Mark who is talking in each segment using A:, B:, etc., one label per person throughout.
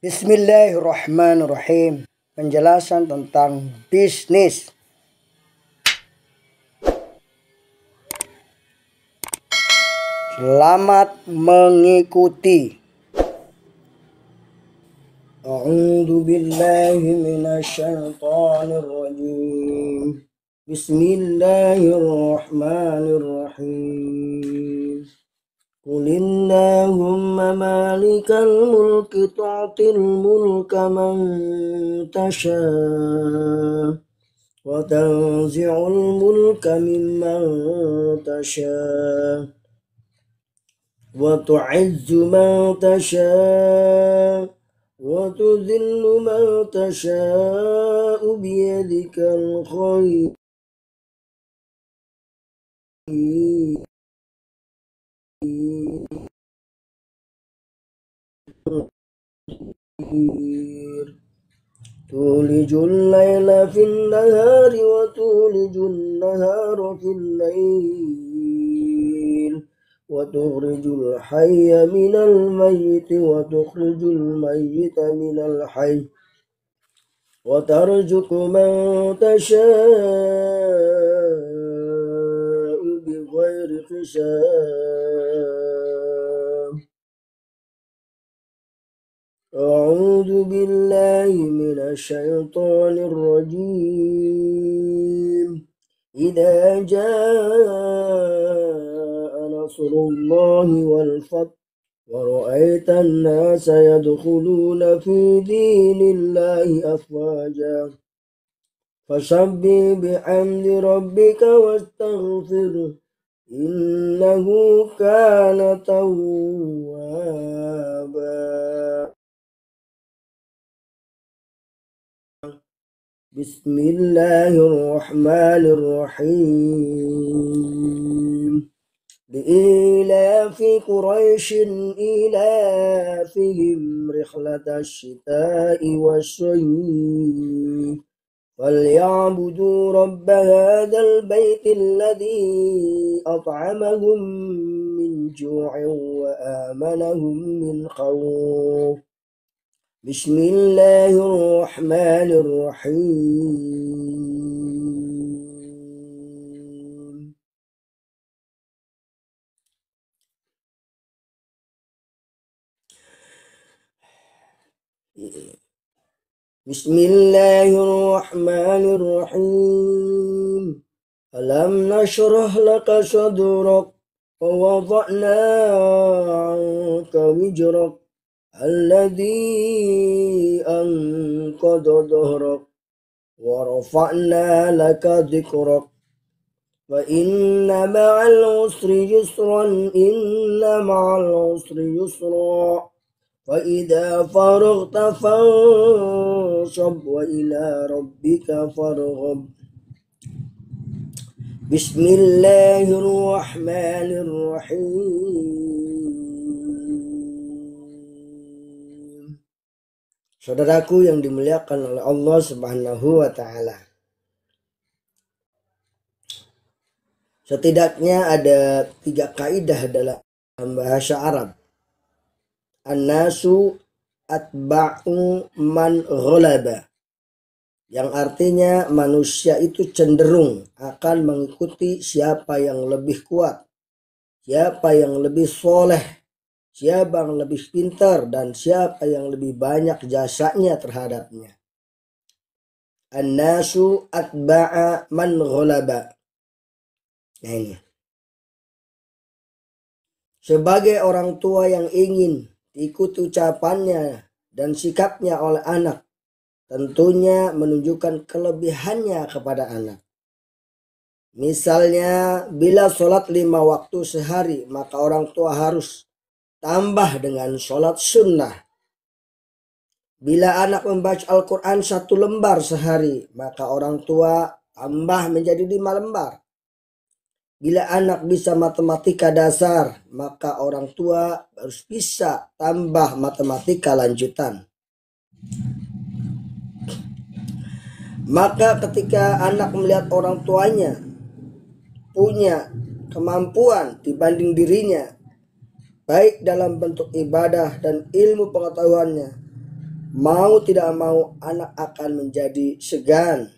A: Bismillahirrahmanirrahim. Penjelasan tentang bisnis. Selamat mengikuti. A'udzu billahi minasyaitonir rajim. Bismillahirrahmanirrahim. Qulillahumma malikal mulki tu'til mulka man tasha' wa tanzi'ul mulka mimman tasha' wa tu'izzu man tasha' wa tudhillu man tasha'u biyadikal khair. Tulijul laila fil nahari wa tulijul nahara fil lail wa tukhrijul hayya minal mayyiti wa tukhrijul mayyita minal hayy wa tarzuqu man tasha'u bighairi hisab. أعوذ بالله من الشيطان الرجيم. إذا جاء نصر الله والفتح ورأيت الناس يدخلون في دين الله أفواجا فسبح بحمد ربك واستغفره إنه كان توابا. Bismillahirrahmanirrahim. Li'ilafi Quraisyin ilafihim rihlatash shita'i wasyayyi falyabudu rabba hadzal baitil ladzi at'amahum min ju'in wa amanahum min khawf. Bismillahirrahmanirrahim. Bismillahirrahmanirrahim. Alam nashrah laka sadrak wa wada'na 'anka wizrak alladzi anqadha dhahrak wa rafa'na laka dhikrak wa inna ma'al usri yusran inna ma'al usri yusra fa idza faraghta fansab wa ila rabbika farghab. Bismillahirrahmanirrahim. Saudaraku yang dimuliakan oleh Allah Subhanahu wa ta'ala. Setidaknya ada 3 kaidah dalam bahasa Arab. An-nasu atba'u man ghalaba. Yang artinya manusia itu cenderung akan mengikuti siapa yang lebih kuat, siapa yang lebih soleh, siapa yang lebih pintar, dan siapa yang lebih banyak jasanya terhadapnya. An-nasu atba'a man ghalaba. Nah ini. Sebagai orang tua yang ingin ikuti ucapannya dan sikapnya oleh anak, tentunya menunjukkan kelebihannya kepada anak. Misalnya, bila sholat 5 waktu sehari, maka orang tua harus tambah dengan sholat sunnah. Bila anak membaca Al-Quran 1 lembar sehari, maka orang tua tambah menjadi 5 lembar. Bila anak bisa matematika dasar, maka orang tua harus bisa tambah matematika lanjutan. Maka ketika anak melihat orang tuanya punya kemampuan dibanding dirinya, baik dalam bentuk ibadah dan ilmu pengetahuannya, mau tidak mau anak akan menjadi segan.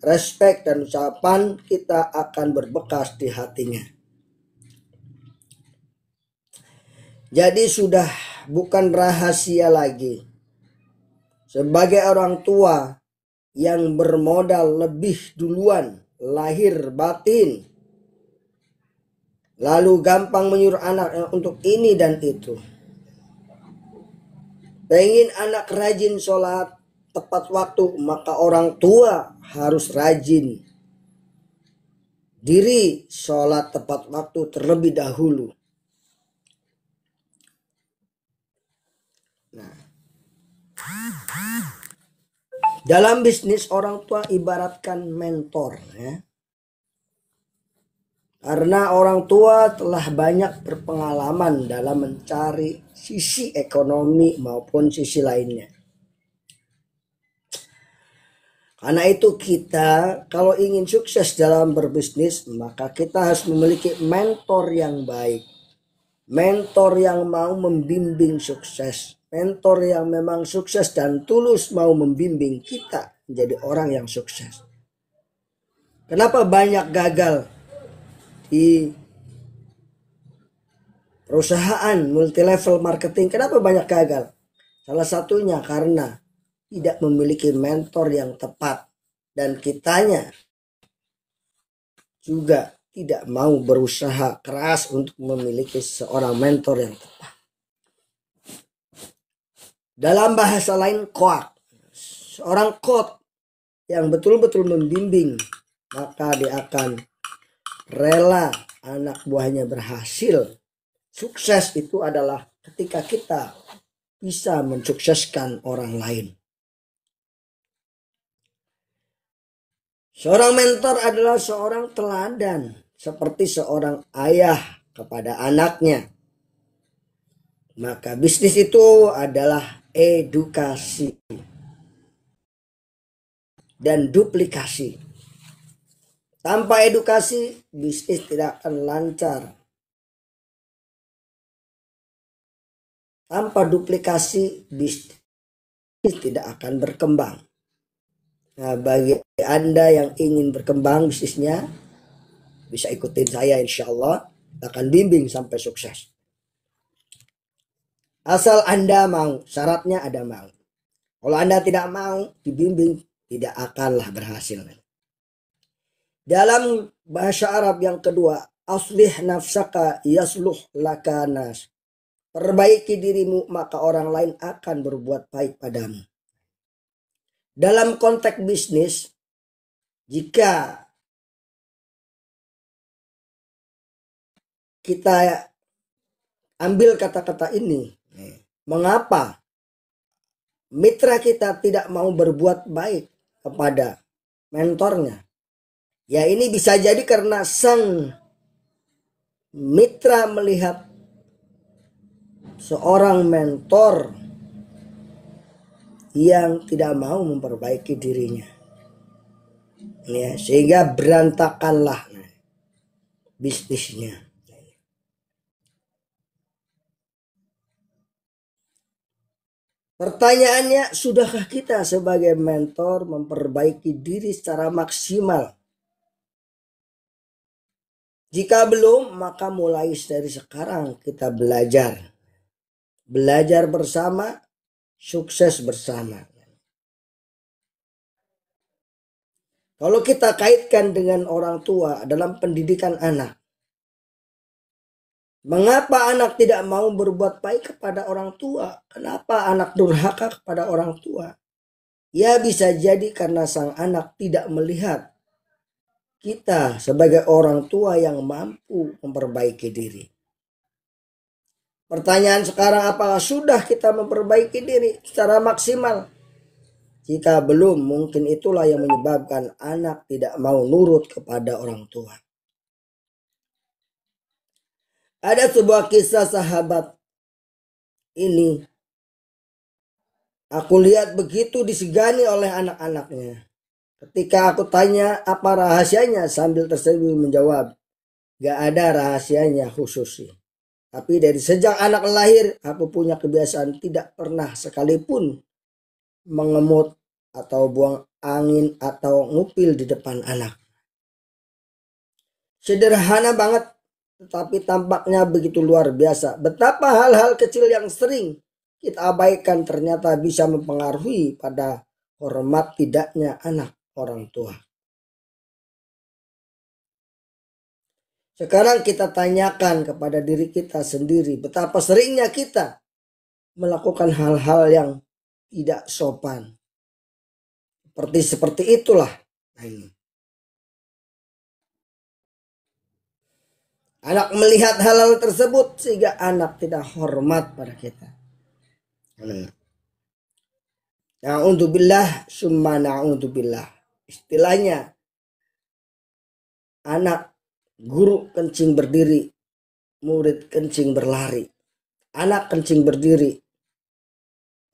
A: Respek dan ucapan kita akan berbekas di hatinya. Jadi sudah bukan rahasia lagi. Sebagai orang tua yang bermodal lebih duluan lahir batin, lalu gampang menyuruh anak untuk ini dan itu. Pengen anak rajin sholat tepat waktu, maka orang tua harus rajin diri sholat tepat waktu terlebih dahulu. Nah, dalam bisnis orang tua ibaratkan mentor, ya. Karena orang tua telah banyak berpengalaman dalam mencari sisi ekonomi maupun sisi lainnya. Karena itu kita kalau ingin sukses dalam berbisnis, maka kita harus memiliki mentor yang baik. Mentor yang mau membimbing sukses. Mentor yang memang sukses dan tulus mau membimbing kita menjadi orang yang sukses. Kenapa banyak gagal di perusahaan multilevel marketing? Kenapa banyak gagal? Salah satunya karena tidak memiliki mentor yang tepat. Dan kitanya juga tidak mau berusaha keras untuk memiliki seorang mentor yang tepat. Dalam bahasa lain, coach. Seorang coach yang betul-betul membimbing, maka dia akan rela anak buahnya berhasil. Sukses itu adalah ketika kita bisa mensukseskan orang lain. Seorang mentor adalah seorang teladan, seperti seorang ayah kepada anaknya. Maka bisnis itu adalah edukasi dan duplikasi. Tanpa edukasi, bisnis tidak akan lancar. Tanpa duplikasi, bisnis tidak akan berkembang. Nah, bagi Anda yang ingin berkembang bisnisnya, bisa ikutin saya, insya Allah akan bimbing sampai sukses. Asal Anda mau, syaratnya ada mau. Kalau Anda tidak mau dibimbing, tidak akanlah berhasil. Dalam bahasa Arab yang kedua, aslih nafsaka yasluh laka nas. Perbaiki dirimu, maka orang lain akan berbuat baik padamu. Dalam konteks bisnis, jika kita ambil kata-kata ini, mengapa mitra kita tidak mau berbuat baik kepada mentornya? Ya, ini bisa jadi karena sang mitra melihat seorang mentor yang tidak mau memperbaiki dirinya, ya, sehingga berantakanlah bisnisnya. Pertanyaannya, sudahkah kita sebagai mentor memperbaiki diri secara maksimal? Jika belum, maka mulai dari sekarang kita belajar. Belajar bersama, sukses bersama. Kalau kita kaitkan dengan orang tua dalam pendidikan anak, mengapa anak tidak mau berbuat baik kepada orang tua? Kenapa anak durhaka kepada orang tua? Ya, bisa jadi karena sang anak tidak melihat kita sebagai orang tua yang mampu memperbaiki diri. Pertanyaan sekarang, apakah sudah kita memperbaiki diri secara maksimal? Jika belum, mungkin itulah yang menyebabkan anak tidak mau nurut kepada orang tua. Ada sebuah kisah sahabat ini. Aku lihat begitu disegani oleh anak-anaknya. Ketika aku tanya apa rahasianya, sambil tersenyum menjawab, gak ada rahasianya khusus sih. Tapi dari sejak anak lahir, aku punya kebiasaan tidak pernah sekalipun mengemut atau buang angin atau ngupil di depan anak. Sederhana banget, tetapi tampaknya begitu luar biasa. Betapa hal-hal kecil yang sering kita abaikan ternyata bisa mempengaruhi pada hormat tidaknya anak orang tua. Sekarang kita tanyakan kepada diri kita sendiri, betapa seringnya kita melakukan hal-hal yang tidak sopan. Seperti itulah. Nah, ini. Anak melihat hal-hal tersebut sehingga anak tidak hormat pada kita. Na'udzubillah summa na'udzubillah. Istilahnya, anak guru kencing berdiri, murid kencing berlari. Anak kencing berdiri,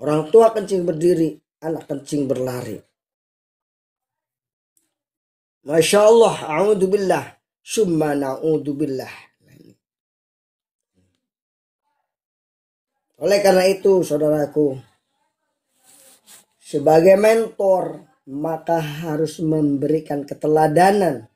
A: orang tua kencing berdiri, anak kencing berlari. Masya Allah, a'udzubillah summa na'udzubillah. Oleh karena itu, saudaraku, sebagai mentor, maka harus memberikan keteladanan,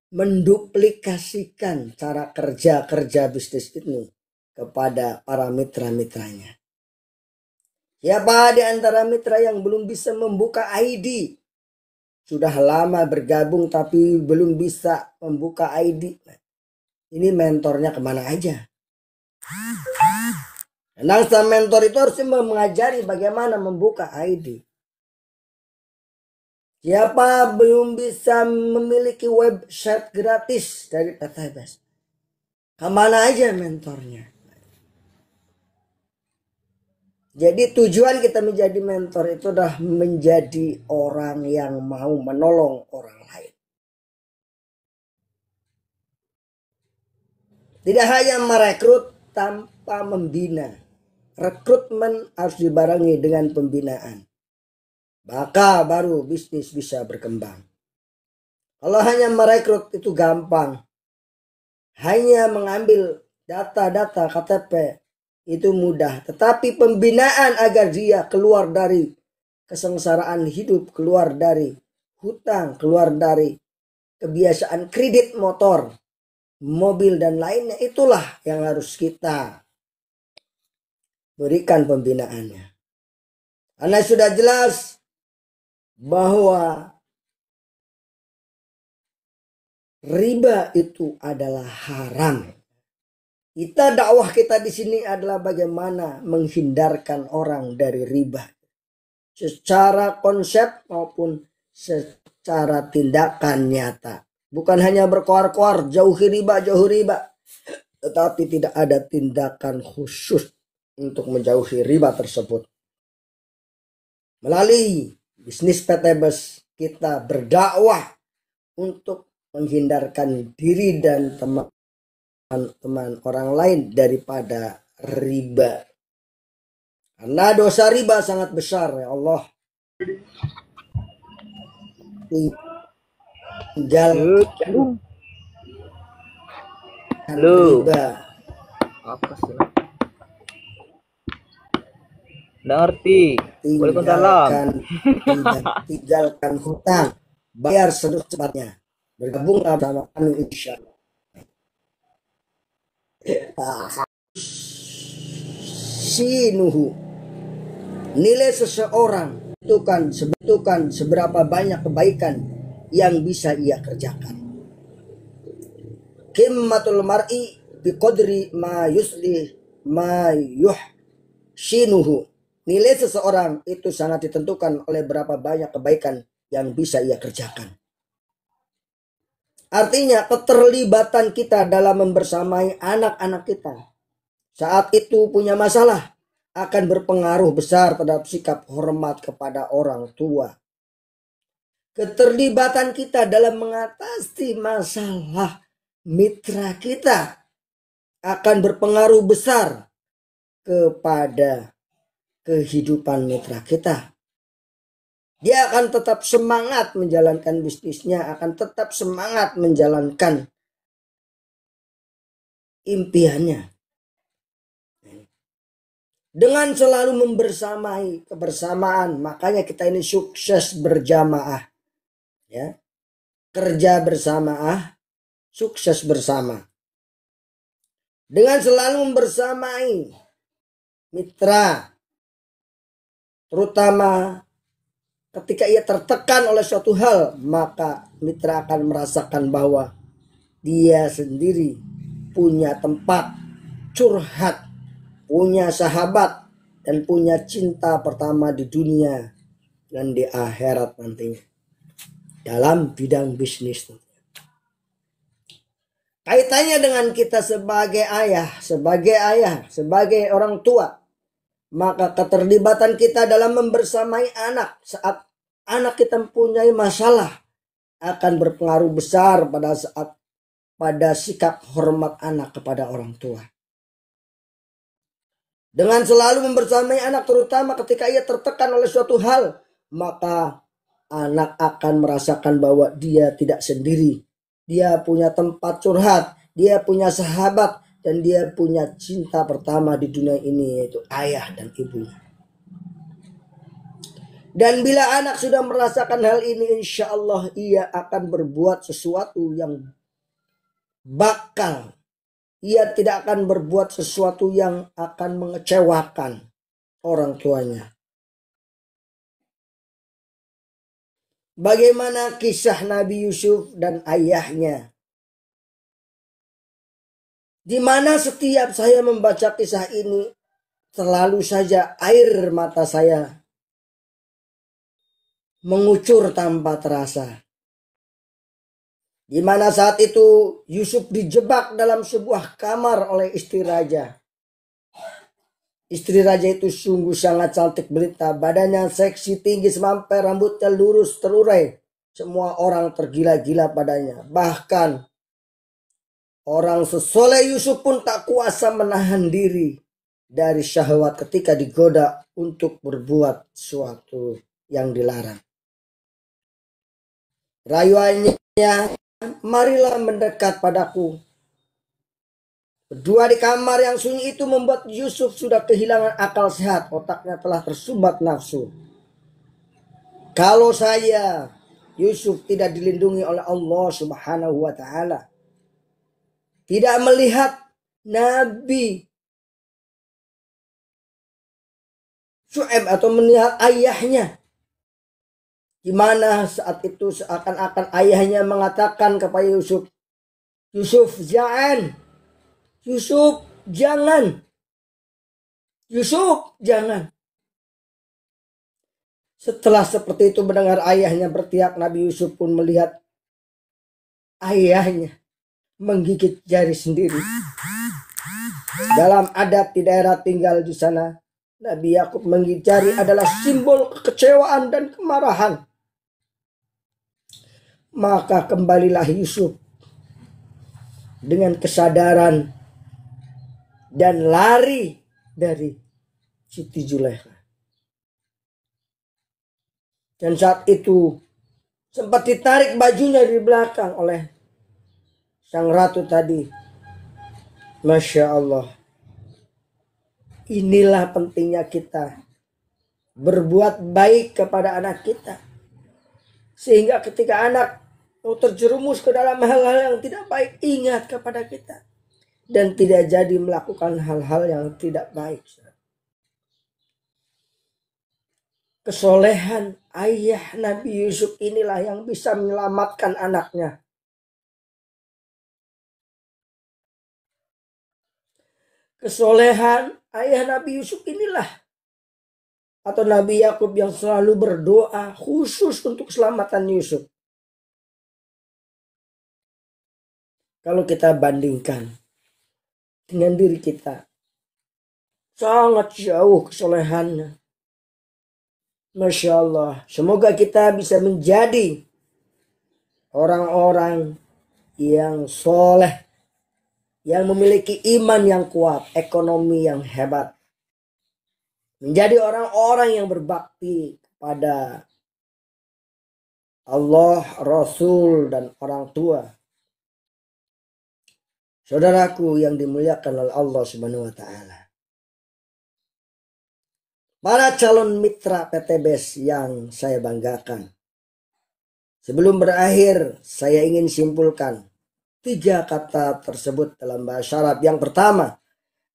A: menduplikasikan cara kerja bisnis ini kepada para mitra-mitranya. Siapa di antara mitra yang belum bisa membuka ID? Sudah lama bergabung tapi belum bisa membuka ID. Ini mentornya kemana aja? Nah, mentor itu harus mengajari bagaimana membuka ID. Siapa belum bisa memiliki website gratis dari PTBS? Kemana aja mentornya? Jadi tujuan kita menjadi mentor itu adalah menjadi orang yang mau menolong orang lain. Tidak hanya merekrut tanpa membina. Rekrutmen harus dibarengi dengan pembinaan. Maka baru bisnis bisa berkembang. Kalau hanya merekrut itu gampang. Hanya mengambil data-data KTP itu mudah. Tetapi pembinaan agar dia keluar dari kesengsaraan hidup, keluar dari hutang, keluar dari kebiasaan kredit motor, mobil dan lainnya, itulah yang harus kita berikan pembinaannya. Karena sudah jelas bahwa riba itu adalah haram. Dakwah kita di sini adalah bagaimana menghindarkan orang dari riba. Secara konsep maupun secara tindakan nyata. Bukan hanya berkoar-koar jauhi riba. Tetapi tidak ada tindakan khusus untuk menjauhi riba tersebut. Melalui bisnis PTBS kita berdakwah untuk menghindarkan diri dan teman-teman orang lain daripada riba. Karena dosa riba sangat besar, ya Allah. Tinggalkan riba.
B: Apa sih? Nggak ngerti. Waalaikumsalam.
A: Tinggalkan hutang. Bayar secepatnya. Bergabung sama kami insya Allah. Sinuhu. Nilai seseorang tentukan seberapa banyak kebaikan yang bisa ia kerjakan. Qimmatul mar'i biqadri ma yuslih ma yuhsinuhu. Nilai seseorang itu sangat ditentukan oleh berapa banyak kebaikan yang bisa ia kerjakan. Artinya keterlibatan kita dalam membersamai anak-anak kita saat itu punya masalah akan berpengaruh besar terhadap sikap hormat kepada orang tua. Keterlibatan kita dalam mengatasi masalah mitra kita akan berpengaruh besar kepada kehidupan mitra kita. Dia akan tetap semangat menjalankan bisnisnya, akan tetap semangat menjalankan impiannya. Dengan selalu membersamai kebersamaan, makanya kita ini sukses berjamaah. Ya. Kerja bersama, sukses bersama. Dengan selalu membersamai mitra, terutama ketika ia tertekan oleh suatu hal, maka mitra akan merasakan bahwa dia sendiri punya tempat curhat, punya sahabat, dan punya cinta pertama di dunia dan di akhirat nantinya dalam bidang bisnis. Kaitannya dengan kita sebagai ayah, sebagai orang tua, maka keterlibatan kita dalam membersamai anak saat anak kita mempunyai masalah akan berpengaruh besar pada sikap hormat anak kepada orang tua. Dengan selalu membersamai anak, terutama ketika ia tertekan oleh suatu hal, maka anak akan merasakan bahwa dia tidak sendiri. Dia punya tempat curhat, dia punya sahabat, dan dia punya cinta pertama di dunia ini, yaitu ayah dan ibunya. Dan bila anak sudah merasakan hal ini, insya Allah ia akan berbuat sesuatu yang ia tidak akan berbuat sesuatu yang akan mengecewakan orang tuanya. Bagaimana kisah Nabi Yusuf dan ayahnya? Di mana setiap saya membaca kisah ini, selalu saja air mata saya mengucur tanpa terasa. Di mana saat itu Yusuf dijebak dalam sebuah kamar oleh istri raja. Istri raja itu sungguh sangat cantik belita, badannya seksi, tinggi semampai, rambutnya lurus terurai. Semua orang tergila-gila padanya. Bahkan orang sesoleh Yusuf pun tak kuasa menahan diri dari syahwat ketika digoda untuk berbuat sesuatu yang dilarang. Rayuannya, marilah mendekat padaku. Berdua di kamar yang sunyi itu membuat Yusuf sudah kehilangan akal sehat. Otaknya telah tersumbat nafsu. Kalau saya, Yusuf, tidak dilindungi oleh Allah Subhanahu wa Ta'ala, tidak melihat Nabi Syuaib atau melihat ayahnya, di mana saat itu seakan-akan ayahnya mengatakan kepada Yusuf, Yusuf jangan, Yusuf jangan, Yusuf jangan. Setelah seperti itu mendengar ayahnya berteriak, Nabi Yusuf pun melihat ayahnya menggigit jari sendiri. Dalam adat di daerah tinggal di sana, Nabi Yakub menggigit jari adalah simbol kekecewaan dan kemarahan. Maka kembalilah Yusuf dengan kesadaran dan lari dari Siti Zulaikha. Dan saat itu sempat ditarik bajunya di belakang oleh sang ratu tadi. Masya Allah. Inilah pentingnya kita berbuat baik kepada anak kita. Sehingga ketika anak mau terjerumus ke dalam hal-hal yang tidak baik, ingat kepada kita. Dan tidak jadi melakukan hal-hal yang tidak baik. Kesolehan ayah Nabi Yusuf inilah yang bisa menyelamatkan anaknya. Kesolehan ayah Nabi Yusuf inilah, atau Nabi Yakub, yang selalu berdoa khusus untuk keselamatan Yusuf. Kalau kita bandingkan dengan diri kita, sangat jauh kesolehannya. Masya Allah. Semoga kita bisa menjadi orang-orang yang soleh, yang memiliki iman yang kuat, ekonomi yang hebat. Menjadi orang-orang yang berbakti kepada Allah, Rasul, dan orang tua. Saudaraku yang dimuliakan oleh Allah Subhanahu wa Ta'ala. Para calon mitra PTBS yang saya banggakan. Sebelum berakhir, saya ingin simpulkan 3 kata tersebut dalam bahasa Arab. Yang pertama,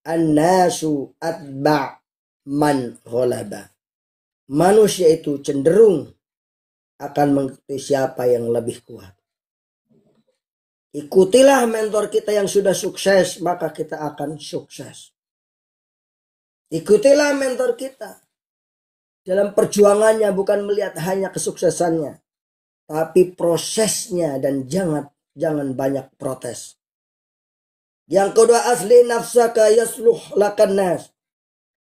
A: an-nasu atba' man ghalaba. Manusia itu cenderung akan mengikuti siapa yang lebih kuat. Ikutilah mentor kita yang sudah sukses, maka kita akan sukses. Ikutilah mentor kita dalam perjuangannya, bukan melihat hanya kesuksesannya, tapi prosesnya, dan jangan banyak protes. Yang kedua, asli nafsaka yasluh lakan nas.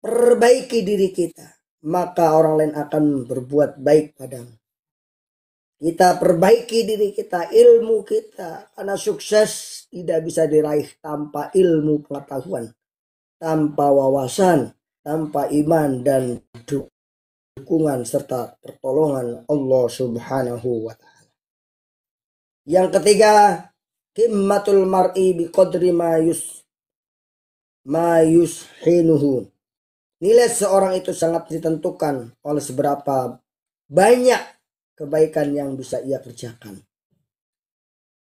A: Perbaiki diri kita, maka orang lain akan berbuat baik padamu. Kita perbaiki diri kita, ilmu kita, karena sukses tidak bisa diraih tanpa ilmu pengetahuan, tanpa wawasan, tanpa iman dan dukungan serta pertolongan Allah Subhanahu wa ta'ala. Yang ketiga, qimmatul mar'i biqadri ma yushinuhu. Nilai seorang itu sangat ditentukan oleh seberapa banyak kebaikan yang bisa ia kerjakan.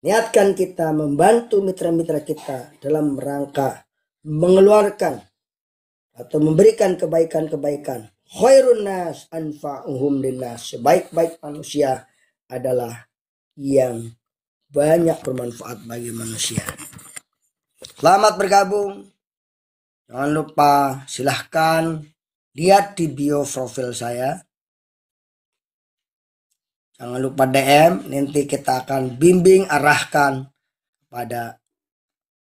A: Niatkan kita membantu mitra-mitra kita dalam rangka mengeluarkan atau memberikan kebaikan-kebaikan. Khairun nas anfa'uhum linnas. Sebaik-baik manusia adalah yang banyak bermanfaat bagi manusia. Selamat bergabung. Jangan lupa silahkan lihat di bio profil saya. Jangan lupa DM, nanti kita akan bimbing arahkan pada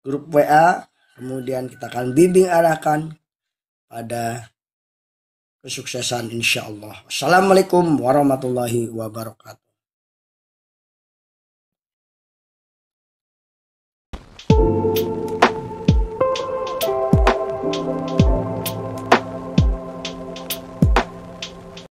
A: grup WA. Kemudian kita akan bimbing arahkan pada kesuksesan insyaallah. Assalamualaikum warahmatullahi wabarakatuh.